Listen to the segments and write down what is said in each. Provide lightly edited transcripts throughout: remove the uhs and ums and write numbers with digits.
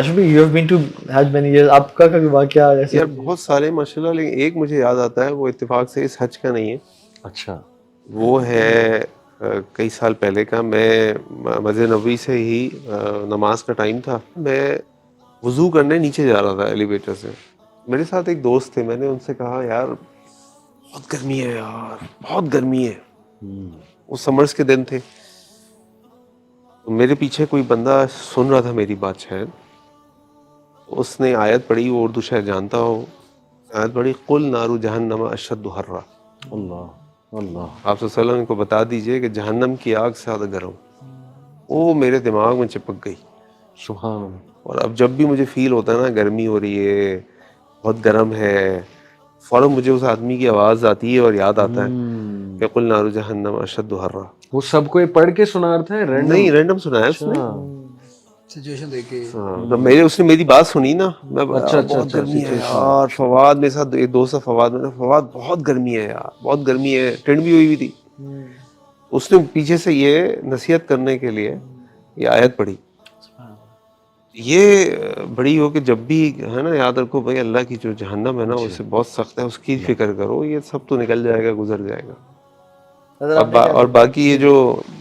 Ashby, you have been to Hajj many years. آپ کا کبھی واقعہ ایسے؟ یار بہت سارے ماشاء اللہ، لیکن ایک مجھے یاد آتا ہے، وہ اتفاق سے اس حج کا نہیں ہے. اچھا. وہ ہے کئی سال پہلے کا. میں مسجد نبوی سے ہی نماز کا ٹائم تھا، میں وضو کرنے نیچے جا رہا تھا ایلیویٹر سے. میرے ساتھ ایک دوست تھے، میں نے ان سے کہا یار بہت گرمی ہے یار، بہت گرمی ہے. وہ سمرز کے دن تھے. میرے پیچھے کوئی بندہ سن رہا تھا میری بات شاید. اس نے آیت پڑھی، وہ اردو شاید جانتا ہو. آیت پڑھی قل نار جہنم اشد حرا. اللہ اللہ. آپ صلی اللہ علیہ وسلم کو بتا دیجئے کہ جہنم کی آگ سے زیادہ گرم. وہ میرے دماغ میں چپک گئی. سبحان اللہ. اور اب جب بھی مجھے فیل ہوتا ہے نا گرمی ہو رہی ہے، بہت گرم ہے، فوراً مجھے اس آدمی کی آواز آتی ہے اور یاد آتا ہے کہ قل نار جہنم اشد حرا. وہ سب کو یہ پڑھ کے سنا رہا تھا رینڈم؟ نہیں، رینڈم سنایا اس نے. سچویشن دیکھ کے. تو اس نے میری بات سنی نا، میں بہت گرمی ہے یار. فواد میرے ساتھ ایک دوست ہے فواد، میں نے فواد بہت گرمی ہے یار، بہت گرمی ہے. ٹھنڈ بھی ہوئی تھی. اس نے پیچھے سے یہ نصیحت کرنے کے لیے یہ آیت پڑھی. یہ بڑی ہو کہ جب بھی ہے نا یاد رکھو بھائی اللہ کی جو جہنم ہے نا اسے بہت سخت ہے، اس کی فکر کرو. یہ سب تو نکل جائے گا، گزر جائے گا. اور باقی یہ جو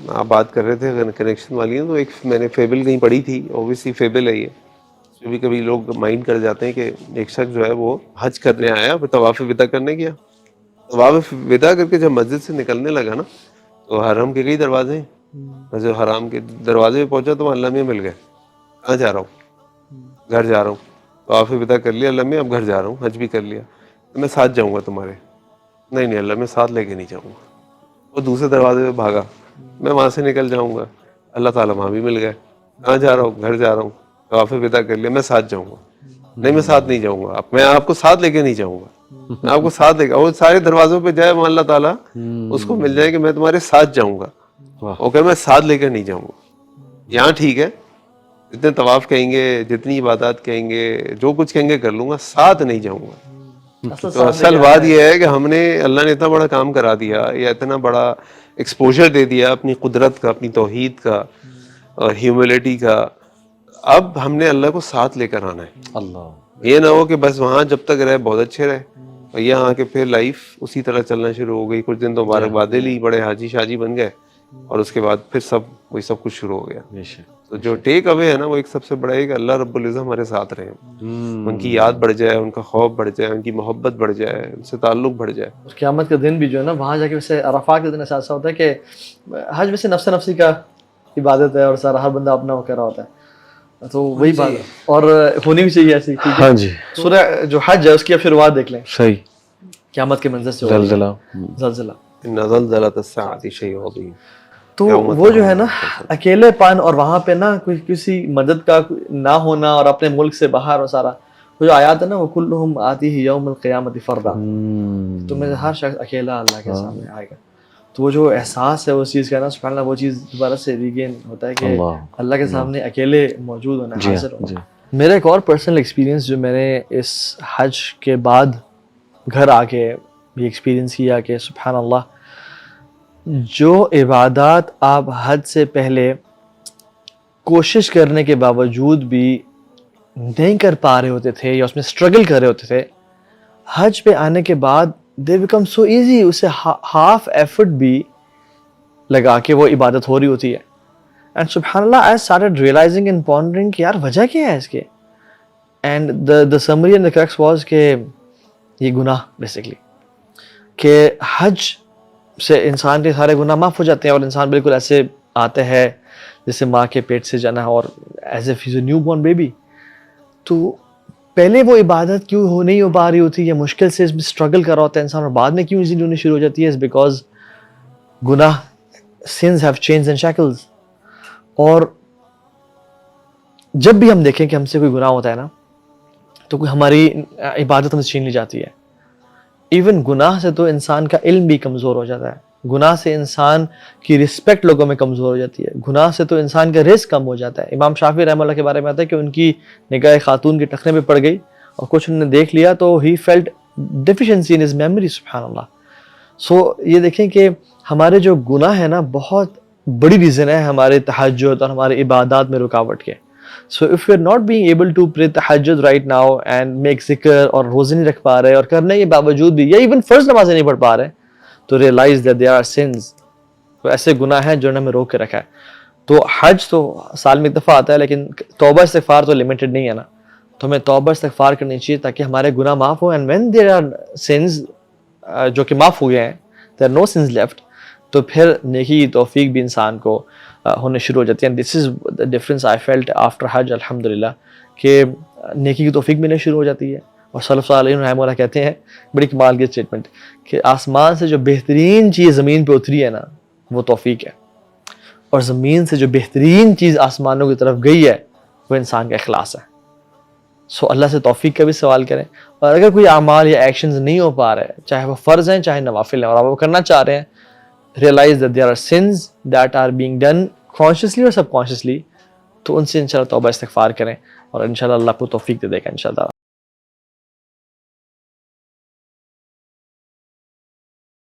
آپ بات کر رہے تھے کنیکشن والی، تو ایک میں نے فیبل کہیں پڑھی تھی، اوبیسلی فیبل ہے یہ. کبھی کبھی لوگ مائنڈ کر جاتے ہیں کہ ایک شخص جو ہے وہ حج کرنے آیا، طواف وداع کرنے گیا. طواف وداع کر کے جب مسجد سے نکلنے لگا نا، تو حرم کے کئی دروازے ہیں. مسجد حرام کے دروازے پہ پہنچا تو اللہ میں مل گئے. کہاں جا رہا ہوں؟ گھر جا رہا ہوں. طواف وداع کر لیا اللہ میں، اب گھر جا رہا ہوں. حج بھی کر لیا. میں ساتھ جاؤں گا تمہارے. نہیں اللہ میں ساتھ لے کے نہیں جاؤں گا. وہ دوسرے دروازے پہ بھاگا، میں وہاں سے نکل جاؤں گا. اللہ تعالیٰ وہاں بھی مل گئے. کہاں جا رہا ہوں؟ گھر جا رہا ہوں. طواف وداع کر لیا، میں ساتھ جاؤں گا. نہیں میں ساتھ نہیں جاؤں گا. میں آپ کو ساتھ لے کے نہیں جاؤں گا. میں آپ کو ساتھ لے کے، وہ سارے دروازوں پہ جائے وہاں اللہ تعالیٰ اس کو مل جائے کہ میں تمہارے ساتھ جاؤں گا. وہ کہ میں ساتھ لے کر نہیں جاؤں گا. یہاں ٹھیک ہے، جتنے طواف کہیں گے، جتنی عبادات کہیں گے، جو کچھ کہیں گے کر لوں گا، ساتھ نہیں جاؤں گا. تو اصل بات یہ ہے کہ ہم نے اللہ نے اتنا بڑا کام کرا دیا، یا اتنا بڑا ایکسپوجر دے دیا اپنی قدرت کا، اپنی توحید کا اور ہیوملٹی کا. اب ہم نے اللہ کو ساتھ لے کر آنا ہے. اللہ. یہ نہ ہو کہ بس وہاں جب تک رہے بہت اچھے رہے، اور یہاں آ کے پھر لائف اسی طرح چلنا شروع ہو گئی. کچھ دن تو مبارکبادیں لی، بڑے حاجی شاجی بن گئے، اور اس کے بعد پھر وہی سب کچھ شروع ہو گیا. تو جو ٹیک اوے ہے نا، وہ ایک سب سے بڑا ہے کہ اللہ رب العزت ہمارے ساتھ رہے. ان کی یاد بڑھ جائے، ان کا خوف بڑھ جائے، ان کی محبت بڑھ جائے، ان سے تعلق بڑھ جائے. قیامت کا دن بھی جو ہے نا، وہاں جا کے ویسے عرفات کے دن ایسا ہوتا ہے کہ حج ویسے نفس نفسی کا عبادت ہے، اور سارا ہر بندہ اپنا وہ کر رہا ہوتا ہے. تو وہی بات ہے، اور ہونی بھی چاہیے ایسی. ہاں جی. سورہ جو حج ہے اس کی اب شروعات دیکھ لیں. صحیح. قیامت کے منظر سے زلزلہ. ان زلزلۃ الساعۃ شیء عظیم. تو وہ جو ہے نا اکیلے پن، اور وہاں پہ نا کوئی کسی مدد کا نہ ہونا، اور اپنے ملک سے باہر، اور سارا وہ جو آیات ہے نا، وہ کلہم آتیہ یوم القیامۃ فردا. تو میں ہر شخص اکیلا اللہ کے سامنے آئے گا. تو وہ جو احساس ہے اس چیز کا نا، سبحان اللہ، وہ چیز دوبارہ سے ریگین ہوتا ہے کہ اللہ کے سامنے اکیلے موجود ہونا، حاضر ہونا. میرا ایک اور پرسنل ایکسپیرینس جو میں نے اس حج کے بعد گھر آ کے بھی ایکسپیرینس کیا کہ سبحان اللہ، جو عبادات آپ حج سے پہلے کوشش کرنے کے باوجود بھی نہیں کر پا رہے ہوتے تھے، یا اس میں اسٹرگل کر رہے ہوتے تھے، حج پہ آنے کے بعد دے بیکم سو ایزی. اسے ہاف ایفرٹ بھی لگا کے وہ عبادت ہو رہی ہوتی ہے. اینڈ سبحان اللہ I started realizing and pondering کہ یار وجہ کیا ہے اس کے. And the summary and the crux was کہ یہ گناہ بیسکلی، کہ حج سے انسان کے سارے گناہ معاف ہو جاتے ہیں، اور انسان بالکل ایسے آتے ہیں جیسے ماں کے پیٹ سے جانا ہے، اور as if he is a new born baby. تو پہلے وہ عبادت کیوں نہیں ہو پا رہی ہوتی، یا مشکل سے اس میں اسٹرگل کر رہا ہوتا ہے انسان، اور بعد میں کیوں ایزیلی ہونی شروع ہو جاتی ہے، از بیکاز گناہ sins have changed and shackles. اور جب بھی ہم دیکھیں کہ ہم سے کوئی گناہ ہوتا ہے نا، تو کوئی ہماری عبادت ہم سے چھین لی جاتی ہے. ایون گناہ سے تو انسان کا علم بھی کمزور ہو جاتا ہے. گناہ سے انسان کی رسپیکٹ لوگوں میں کمزور ہو جاتی ہے. گناہ سے تو انسان کا رزق کم ہو جاتا ہے. امام شافعی رحمہ اللہ کے بارے میں آتا ہے کہ ان کی نگاہ خاتون کے ٹخنے پہ پڑ گئی، اور کچھ انہوں نے دیکھ لیا تو he felt deficiency in his memory. سبحان اللہ. سو یہ دیکھیں کہ ہمارے جو گناہ ہے نا، بہت بڑی ریزن ہے ہمارے تہجد اور ہمارے عبادات میں رکاوٹ کے. So if you're not being able to pray tahajjud right now and make zikr اور روزے نہیں رکھ پا رہے اور کرنے کے باوجود بھی یا even فرض نمازیں نہیں پڑھ پا رہے تو realize that there are sins, تو ایسے گناہ ہیں جو نے ہمیں روک کے رکھا ہے. تو حج تو سال میں ایک دفعہ آتا ہے لیکن توبہ استغفار تو لمیٹڈ نہیں ہے نا, تو ہمیں توبہ استغفار کرنی چاہیے تاکہ ہمارے گناہ معاف ہوں. And when there are sins جو کہ معاف ہو گئے ہیں, there are no sins left, تو پھر نیکی کی توفیق بھی انسان کو ہونے شروع ہو جاتی ہے. And this is the difference I felt after حج الحمدللہ, کہ نیکی کی توفیق ملنے شروع ہو جاتی ہے. اور سلف صالحین رحمہ اللہ کہتے ہیں, بڑی کمال کی اسٹیٹمنٹ, کہ آسمان سے جو بہترین چیز زمین پہ اتری ہے نا وہ توفیق ہے, اور زمین سے جو بہترین چیز آسمانوں کی طرف گئی ہے وہ انسان کا اخلاص ہے. سو اللہ سے توفیق کا بھی سوال کریں, اور اگر کوئی اعمال یا ایکشنز نہیں ہو پا رہے, چاہے وہ فرض ہیں چاہے نوافل ہیں, اور آپ وہ کرنا چاہ رہے ہیں, realize that there are sins that are being done consciously or subconsciously, تو ان سے انشاءاللہ توبہ استغفار کریں اور انشاءاللہ اللہ کو توفیق دے دے گا انشاءاللہ.